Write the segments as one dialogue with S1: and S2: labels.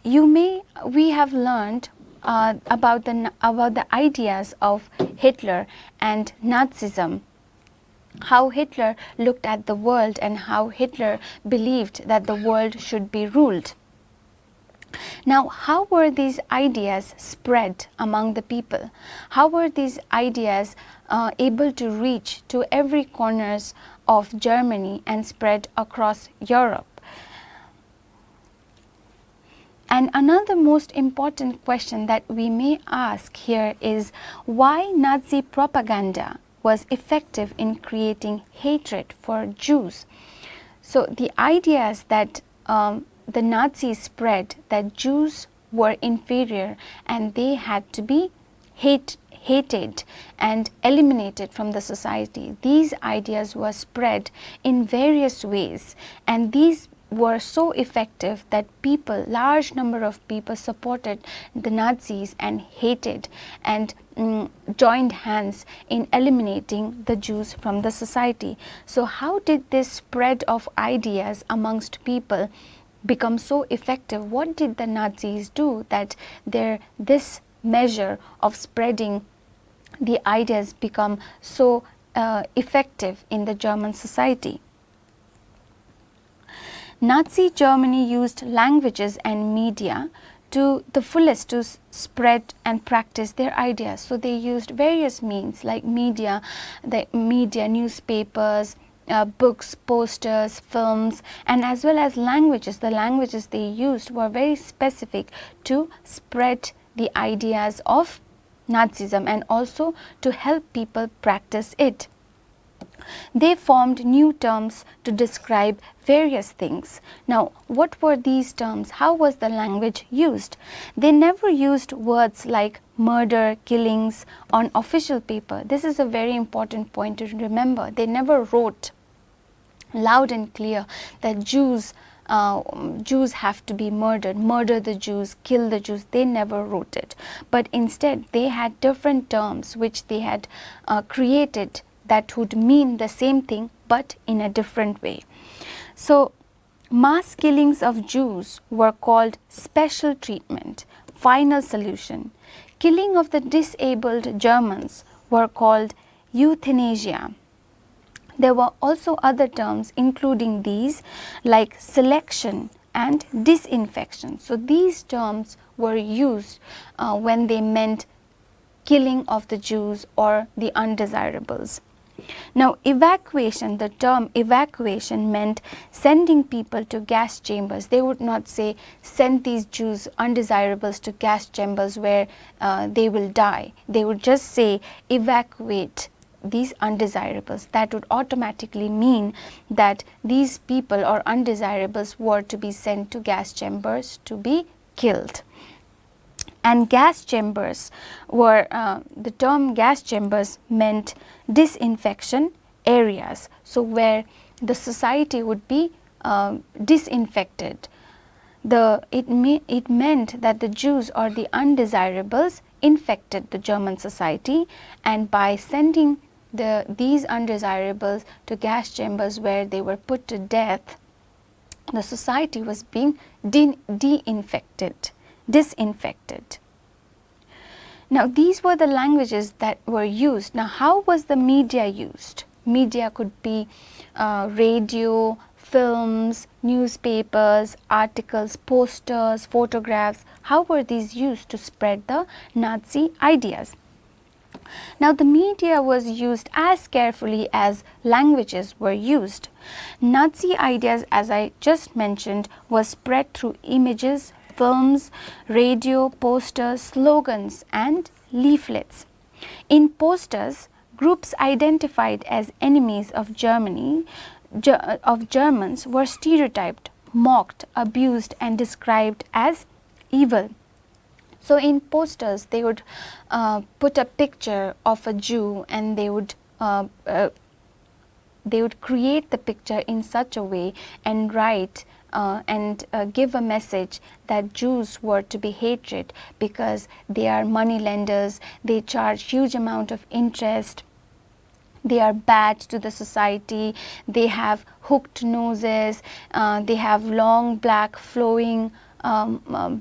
S1: we have learned about the ideas of Hitler and Nazism, how Hitler looked at the world and how Hitler believed that the world should be ruled. Now, how were these ideas spread among the people? How were these ideas able to reach to every corners of Germany and spread across Europe? And another most important question that we may ask here is why Nazi propaganda was effective in creating hatred for Jews. So the ideas that the Nazis spread, that Jews were inferior and they had to be hated and eliminated from the society. These ideas were spread in various ways, and these were so effective that large number of people supported the Nazis and hated and joined hands in eliminating the Jews from the society. So how did this spread of ideas amongst people become so effective? What did the Nazis do that this measure of spreading the ideas become so effective in the German society? Nazi Germany used languages and media to the fullest to spread and practice their ideas. So they used various means like media, newspapers, books, posters, films, and as well as languages. The languages they used were very specific to spread the ideas of Nazism and also to help people practice it. They formed new terms to describe various things. Now, what were these terms? How was the language used? They never used words like murder, killings on official paper. This is a very important point to remember. They never wrote loud and clear that Jews have to be murdered, murder the Jews, kill the Jews. They never wrote it. But instead, they had different terms which they had created that would mean the same thing but in a different way. So, mass killings of Jews were called special treatment, final solution. Killing of the disabled Germans were called euthanasia. There were also other terms including these like selection and disinfection. So, these terms were used when they meant killing of the Jews or the undesirables. Now, evacuation, the term evacuation meant sending people to gas chambers. They would not say send these Jews undesirables to gas chambers where they will die. They would just say evacuate these undesirables. That would automatically mean that these people or undesirables were to be sent to gas chambers to be killed. And gas chambers were, the term gas chambers meant disinfection areas. So, where the society would be disinfected. It meant that the Jews or the undesirables infected the German society, and by sending these undesirables to gas chambers where they were put to death, the society was being disinfected. Now, these were the languages that were used. Now, how was the media used? Media could be radio, films, newspapers, articles, posters, photographs. How were these used to spread the Nazi ideas? Now, the media was used as carefully as languages were used. Nazi ideas, as I just mentioned, was spread through images, films, radio, posters, slogans, and leaflets. In posters, groups identified as enemies of Germany, of Germans were stereotyped, mocked, abused, and described as evil. So, in posters, they would put a picture of a Jew, and they would create the picture in such a way and write and give a message that Jews were to be hated because they are money lenders, they charge huge amount of interest, they are bad to the society, they have hooked noses, they have long black flowing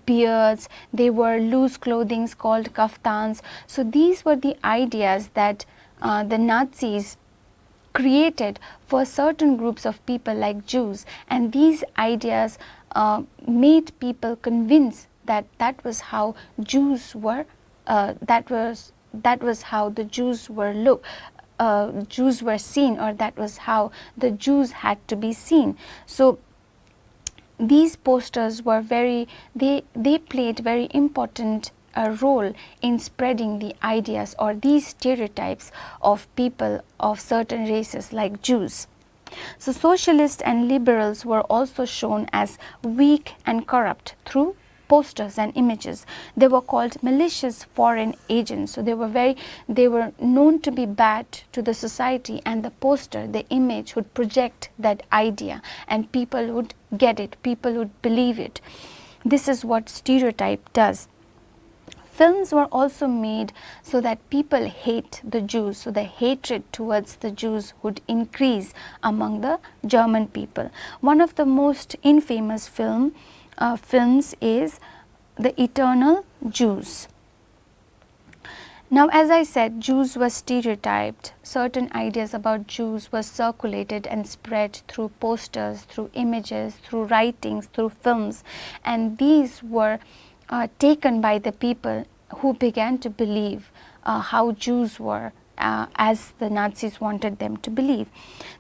S1: beards, they wore loose clothing called kaftans. So these were the ideas that the Nazis created for certain groups of people like Jews, and these ideas made people convinced that that was how Jews were, that was how the Jews were Jews were seen, or that was how the Jews had to be seen. So these posters were they played very important role in spreading the ideas or these stereotypes of people of certain races like Jews. So socialists and liberals were also shown as weak and corrupt through posters and images. They were called malicious foreign agents. So they were known to be bad to the society, and the poster, the image would project that idea, and people would get it, people would believe it. This is what stereotype does. Films were also made so that people hate the Jews, so the hatred towards the Jews would increase among the German people. One of the most infamous films is The Eternal Jews. Now, as I said, Jews were stereotyped. Certain ideas about Jews were circulated and spread through posters, through images, through writings, through films, and these were taken by the people who began to believe how Jews were as the Nazis wanted them to believe.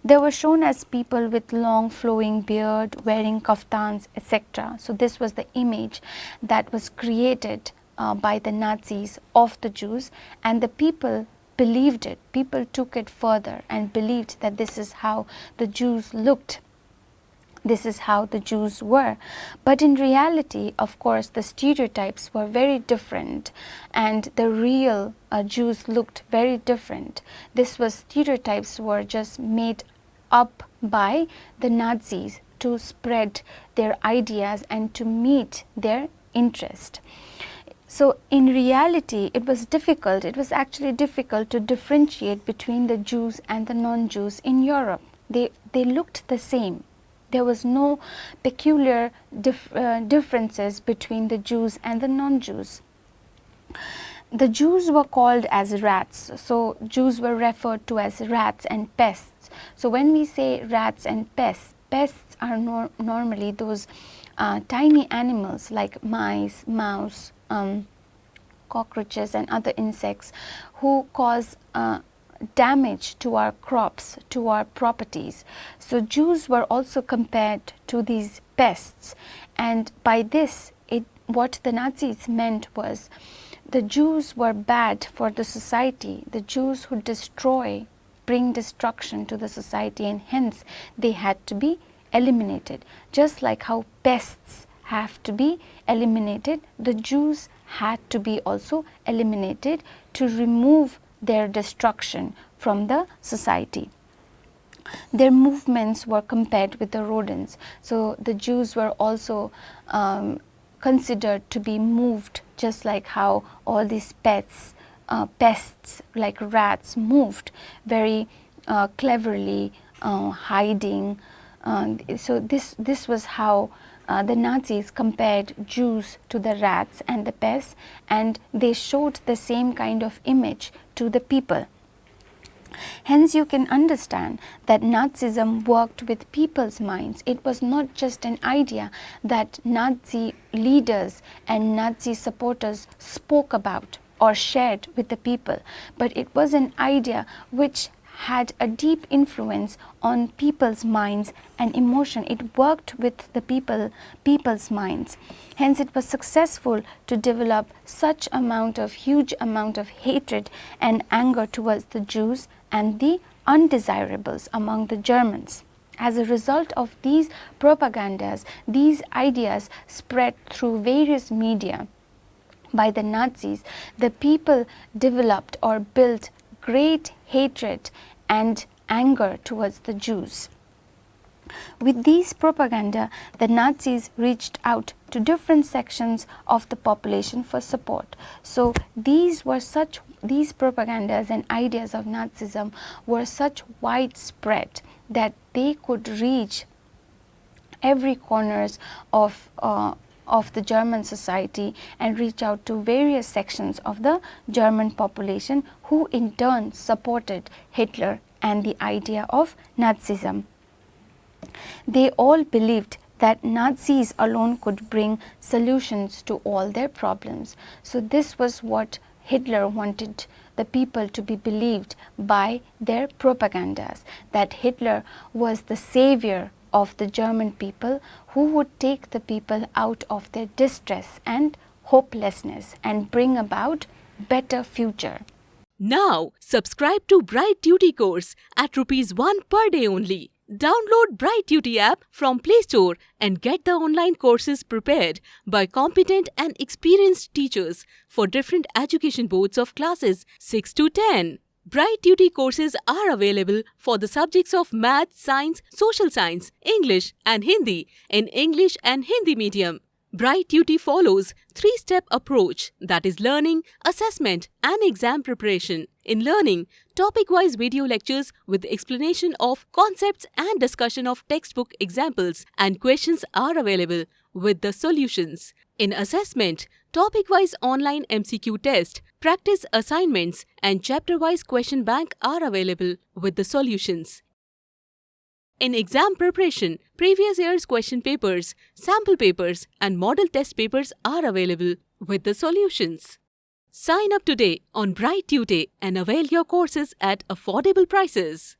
S1: They were shown as people with long flowing beard, wearing kaftans, etc. So this was the image that was created by the Nazis of the Jews, and the people believed it. People took it further and believed that this is how the Jews looked. This is how the Jews were. But in reality, of course, the stereotypes were very different, and the real Jews looked very different. Stereotypes were just made up by the Nazis to spread their ideas and to meet their interest. So in reality, it was actually difficult to differentiate between the Jews and the non-Jews in Europe. They looked the same. There was no peculiar differences between the Jews and the non-Jews. The Jews were called as rats. So Jews were referred to as rats and pests. So when we say rats and pests are normally those tiny animals like mice, mouse, cockroaches and other insects who cause damage to our crops, to our properties. So Jews were also compared to these pests, and by this what the Nazis meant was the Jews were bad for the society. The Jews who bring destruction to the society, and hence they had to be eliminated. Just like how pests have to be eliminated, the Jews had to be also eliminated to remove their destruction from the society. Their movements were compared with the rodents. So the Jews were also considered to be moved just like how all these pests like rats moved very cleverly, hiding. So this was how the Nazis compared Jews to the rats and the pests, and they showed the same kind of image to the people. Hence you can understand that Nazism worked with people's minds. It was not just an idea that Nazi leaders and Nazi supporters spoke about or shared with the people, but it was an idea which had a deep influence on people's minds and emotion. It worked with the people's minds. Hence it was successful to develop such huge amount of hatred and anger towards the Jews and the undesirables among the Germans. As a result of these propagandas, these ideas spread through various media by the Nazis, the people developed or built great hatred and anger towards the Jews. With these propaganda, the Nazis reached out to different sections of the population for support. So these propagandas and ideas of Nazism were such widespread that they could reach every corners of of the German society and reach out to various sections of the German population who in turn supported Hitler and the idea of Nazism. They all believed that Nazis alone could bring solutions to all their problems. So this was what Hitler wanted the people to be believed by their propagandas, that Hitler was the savior of the German people who would take the people out of their distress and hopelessness and bring about better future.
S2: Now, subscribe to Bright Tutee course at ₹1 per day only. Download Bright Tutee app from Play Store and get the online courses prepared by competent and experienced teachers for different education boards of classes 6 to 10. Bright Tutee courses are available for the subjects of Math, Science, Social Science, English and Hindi in English and Hindi medium. Bright Tutee follows 3-step approach, that is learning, assessment and exam preparation. In learning, topic-wise video lectures with explanation of concepts and discussion of textbook examples and questions are available with the solutions. In assessment, topic-wise online MCQ test, practice assignments and chapter-wise question bank are available with the solutions. In exam preparation, previous year's question papers, sample papers and model test papers are available with the solutions. Sign up today on Bright Tutee and avail your courses at affordable prices.